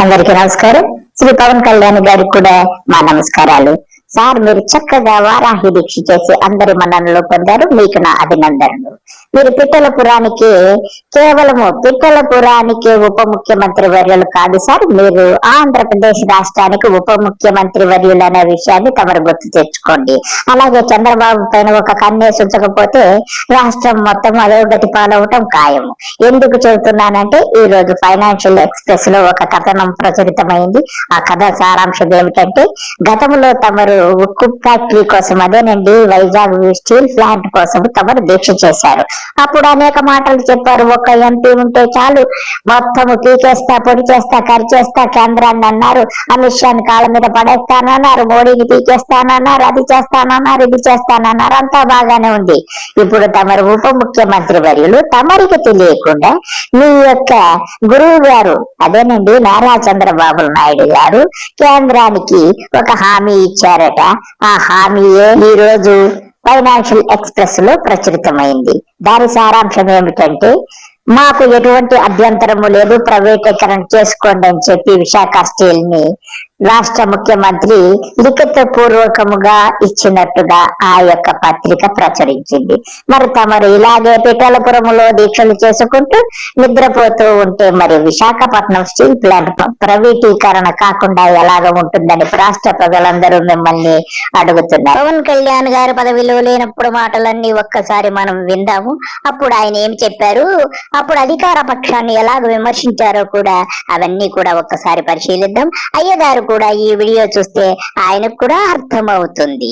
అందరికీ నమస్కారం. శ్రీ పవన్ కళ్యాణ్ గారికి కూడా మా నమస్కారాలు. సార్, మీరు చక్కగా వారాహి దీక్ష చేసి అందరి మన్ననలు పొందారు. మీకు నా అభినందనలు. మీరు పిట్టలపురానికి కేవలము పిట్టలపురానికి ఉప ముఖ్యమంత్రి వర్యులు కాదు సార్, మీరు ఆంధ్రప్రదేశ్ రాష్ట్రానికి ఉప ముఖ్యమంత్రి వర్యులు అనే విషయాన్ని తమరు గుర్తు తెచ్చుకోండి. అలాగే చంద్రబాబు పైన ఒక కన్నేసి ఉంచకపోతే రాష్ట్రం మొత్తం అధోగతి పాలవటం ఖాయము. ఎందుకు చెబుతున్నానంటే, ఈ రోజు ఫైనాన్షియల్ ఎక్స్ప్రెస్ లో ఒక కథనం ప్రచురితమైంది. ఆ కథ సారాంశం ఏమిటంటే, గతంలో తమరు ఉక్కు ఫ్యాక్టరీ కోసం, అదేనండి వైజాగ్ స్టీల్ ప్లాంట్ కోసం తమరు దీక్ష చేశారు. అప్పుడు అనేక మాటలు చెప్పారు. ఒక్క ఎంపీ ఉంటే చాలు, మొత్తము పీకేస్తా, పొడి చేస్తా, కరిచేస్తా కేంద్రాన్ని అన్నారు. అమిత్ షాని కాళ్ళ మీద పడేస్తానన్నారు, మోడీని పీకేస్తానన్నారు, అది చేస్తానన్నారు, ఇది చేస్తానన్నారు. అంతా బాగానే ఉంది. ఇప్పుడు తమరు ఉప ముఖ్యమంత్రి వర్యులు తమరికి తెలియకుండా మీ యొక్క గురువు గారు, అదేనండి నారా చంద్రబాబు నాయుడు గారు కేంద్రానికి ఒక హామీ ఇచ్చారట. ఆ హామీయే ఈ రోజు ఫైనాన్షియల్ ఎక్స్ప్రెస్ లో ప్రచురితమైంది. దాని సారాంశం ఏమిటంటే, మాకు ఎటువంటి అభ్యంతరము లేదు, ప్రైవేటీకరణ చేసుకోండి అని చెప్పి విశాఖ స్టీల్ ని రాష్ట్ర ముఖ్యమంత్రి లిఖిత పూర్వకముగా ఇచ్చినట్టుగా ఆ యొక్క పత్రిక ప్రచురించింది. మరి తమరు ఇలాగే పిఠాలపురంలో దీక్షలు చేసుకుంటూ నిద్రపోతూ ఉంటే మరి విశాఖపట్నం స్టీల్ ప్లాంట్ ప్రైవేటీకరణ కాకుండా ఎలాగ ఉంటుందని రాష్ట్ర ప్రజలందరూ మిమ్మల్ని అడుగుతున్నారు. పవన్ కళ్యాణ్ గారి పదవిలో లేనప్పుడు మాటలన్నీ ఒక్కసారి మనం విందాము. అప్పుడు ఆయన ఏం చెప్పారు, అప్పుడు అధికార పక్షాన్ని ఎలాగ విమర్శించారో కూడా అవన్నీ కూడా ఒక్కసారి పరిశీలిద్దాం. అయ్యగారు కూడా ఈ వీడియో చూస్తే ఆయనకు కూడా అర్థమవుతుంది.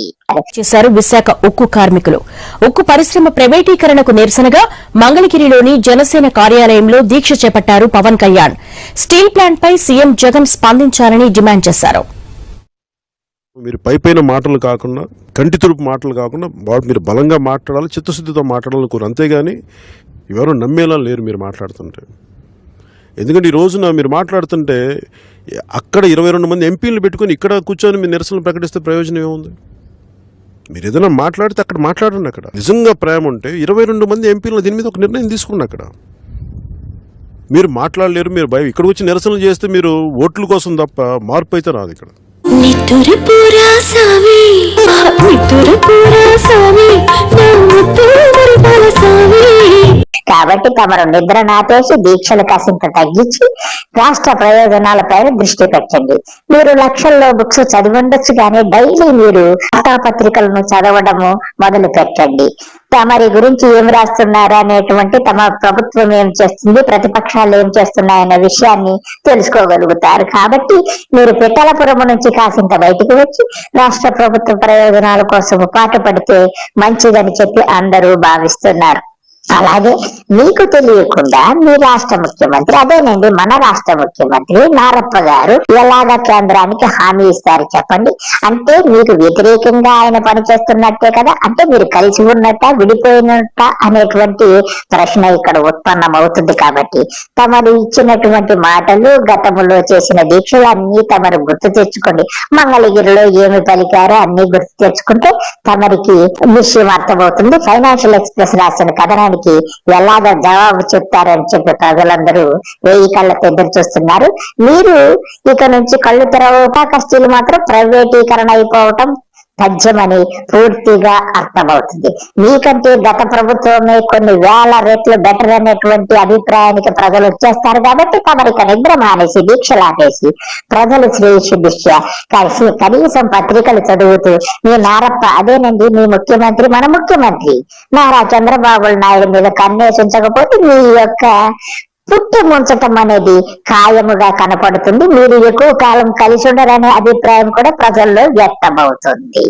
చేశారు విశాఖ ఉక్కు కార్మికులు. ఉక్కు పరిశ్రమ ప్రైవేటీకరణకు నిరసనగా మంగళగిరిలోని జనసేన కార్యాలయంలో దీక్ష చేపట్టారు పవన్ కళ్యాణ్. స్టీల్ ప్లాంట్ పై సీఎం జగన్ స్పందించాలని డిమాండ్ చేశారు. మీరు పైపైన మాటలు కాకుండా, కంటి తుడుపు మాటలు కాకుండా మీరు బలంగా మాట్లాడాలి, చిత్తశుద్ధితో మాట్లాడాలని కోరు. అంతేగాని ఎవరు నమ్మేలా లేరు మీరు మాట్లాడుతుంటే. ఎందుకంటే ఈ రోజున మీరు మాట్లాడుతుంటే అక్కడ 22 మంది ఎంపీలు పెట్టుకుని ఇక్కడ కూర్చొని మీరు నిరసనలు ప్రకటిస్తే ప్రయోజనం ఏముంది? మీరు ఏదైనా మాట్లాడితే అక్కడ మాట్లాడండి. అక్కడ నిజంగా ప్రేమ ఉంటే 22 మంది ఎంపీలు దీని మీద ఒక నిర్ణయం తీసుకోండి. అక్కడ మీరు మాట్లాడలేరు, మీరు భయం. ఇక్కడికి వచ్చి నిరసనలు చేస్తే మీరు ఓట్ల కోసం తప్ప మార్పు అయితే రాదు. ఇక్కడ కాబట్టి తమరు నిద్ర నాపేసి దీక్షలు కాసింత తగ్గించి రాష్ట్ర ప్రయోజనాలపైన దృష్టి పెట్టండి. మీరు లక్షల్లో బుక్స్ చదివి ఉండొచ్చు, కానీ డైలీ మీరు వార్తాపత్రికలను చదవడము మొదలు పెట్టండి. తమరి గురించి ఏం రాస్తున్నారు అనేటువంటి, తమ ప్రభుత్వం ఏం చేస్తుంది, ప్రతిపక్షాలు ఏం చేస్తున్నాయనే విషయాన్ని తెలుసుకోగలుగుతారు. కాబట్టి మీరు పిఠాలపురం నుంచి కాసింత బయటికి వచ్చి రాష్ట్ర ప్రభుత్వ ప్రయోజనాల కోసం పాటుపడితే మంచిదని చెప్పి అందరూ భావిస్తున్నారు. అలాగే మీకు తెలియకుండా మీ రాష్ట్ర ముఖ్యమంత్రి, అదేనండి మన రాష్ట్ర ముఖ్యమంత్రి నారప్ప గారు ఎలాగ కేంద్రానికి హామీ ఇస్తారు చెప్పండి? అంటే మీకు వ్యతిరేకంగా ఆయన పనిచేస్తున్నట్టే కదా. అంటే మీరు కలిసి ఉన్నట్ట, విడిపోయినట్ట అనేటువంటి ప్రశ్న ఇక్కడ ఉత్పన్నమవుతుంది. కాబట్టి తమరు ఇచ్చినటువంటి మాటలు, గతంలో చేసిన దీక్షలు అన్ని తమరు గుర్తు తెచ్చుకోండి. మంగళగిరిలో ఏమి పలికారో అన్ని గుర్తు తెచ్చుకుంటే తమరికి విషయం అర్థమవుతుంది. ఫైనాన్షియల్ ఎక్స్ప్రెస్ రాసిన కథనాన్ని ఎలాగ జవాబు చెప్తారని చెప్పి ప్రజలందరూ వేయి కళ్ళతో ఎదురు చూస్తున్నారు. మీరు ఇక నుంచి కళ్ళు తెరవక స్టీల్ మాత్రం ప్రైవేటీకరణ అయిపోవటం తథ్యమని పూర్తిగా అర్థమవుతుంది. మీకంటే గత ప్రభుత్వమే కొన్ని వేల రెట్లు బెటర్ అనేటువంటి అభిప్రాయానికి ప్రజలు వచ్చేస్తారు. కాబట్టి తమరిక నిద్ర మానేసి, దీక్షలు ఆపేసి ప్రజలు శ్రేయస్సు దృష్ట్యా కనీసం పత్రికలు చదువుతూ మీ నారప్ప, అదేనండి మీ ముఖ్యమంత్రి, మన ముఖ్యమంత్రి నారా చంద్రబాబు నాయుడు మీద కన్నేసించకపోతే మీ యొక్క పుట్టి ముంచటం అనేది ఖాయముగా కనపడుతుంది. మీరు ఎక్కువ కాలం కలిసి ఉండరనే అభిప్రాయం కూడా ప్రజల్లో వ్యక్తమవుతుంది.